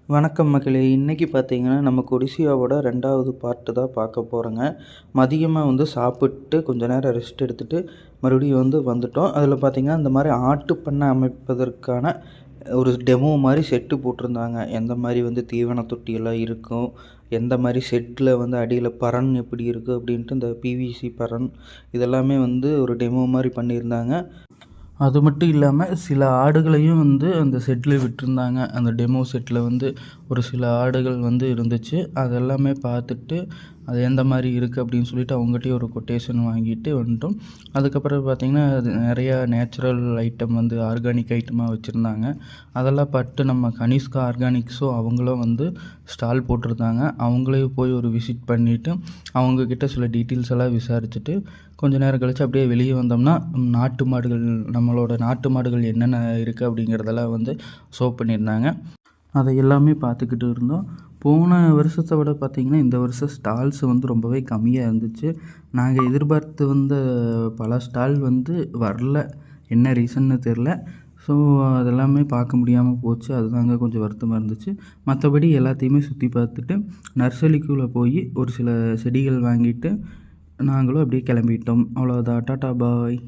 வணக்கம் மக்களே! இன்னைக்கு பார்த்தீங்கன்னா, நம்ம கொடிசியாவோட 2வது பார்ட்டு தான் பார்க்க போறோங்க. மதியமா சாப்பிட்டு கொஞ்ச நேரம் ரெஸ்ட் எடுத்துட்டு, மறுபடியும் வந்துட்டோம். அதில பார்த்தீங்கன்னா, இந்த மாரி ஆட்டு பண்ணை அமைப்பதற்கான ஒரு டெமோ மாரி செட்டு போட்டிருந்தாங்க. எந்த மாரி தீவன தொட்டியெல்லாம் இருக்கும், எந்த மாரி ஷெட்ல அடியில பரண் எப்படி இருக்கும் அப்படின்ட்டு இந்த பிவிசி பரண் இதெல்லாமே ஒரு டெமோ மாரி பண்ணியிருந்தாங்க. அது மட்டும் இல்லாம, சில ஆடுகளையும் அந்த செட்ல விட்டிருந்தாங்க. அந்த டெமோ செட்ல ஒரு சில ஆடுகள் இருந்துச்சு. அதெல்லாமே பார்த்துட்டு, அது எந்த மாரி இருக்கு அப்படின்னு சொல்லிட்டு அவங்ககிட்டயும் ஒரு கொட்டேஷன் வாங்கிட்டு வந்துட்டோம். அதுக்கப்புறம் பார்த்தீங்கன்னா, அது நெறையா நேச்சுரல் ஐட்டம் ஆர்கானிக் ஐட்டமா வச்சுருந்தாங்க. அதெல்லாம் பார்த்துட்டு நம்ம கனிஷ்கா ஆர்கானிக்ஸும் அவங்களும் ஸ்டால் போட்டிருந்தாங்க. அவங்களையும் போய் ஒரு விசிட் பண்ணிவிட்டு, அவங்கக்கிட்ட சில டீட்டெயில்ஸ் எல்லாம் விசாரிச்சுட்டு, கொஞ்ச நேரம் கழிச்சு அப்படியே வெளியே வந்தோம்னா, நாட்டு மாடுகள் நம்மளோட நாட்டு மாடுகள் என்னென்ன இருக்குது அப்படிங்கிறதெல்லாம் ஷோ பண்ணியிருந்தாங்க. அதை எல்லாமே பார்த்துக்கிட்டு இருந்தோம். போன வருஷத்தை விட பார்த்திங்கன்னா, இந்த வருஷம் ஸ்டால்ஸ் ரொம்பவே கம்மியாக இருந்துச்சு. நாங்கள் எதிர்பார்த்து வந்த பல ஸ்டால் வரல. என்ன ரீசன்னு தெரில. ஸோ அதெல்லாமே பார்க்க முடியாமல் போச்சு. அதுதாங்க கொஞ்சம் வருத்தமாக இருந்துச்சு. மற்றபடி எல்லாத்தையுமே சுற்றி பார்த்துட்டு, நர்சரிக்குள்ளே போய் ஒரு சில செடிகள் வாங்கிட்டு, நாங்களும் அப்படியே கிளம்பிட்டோம். அவ்வளோதான். டாட்டா பாய்.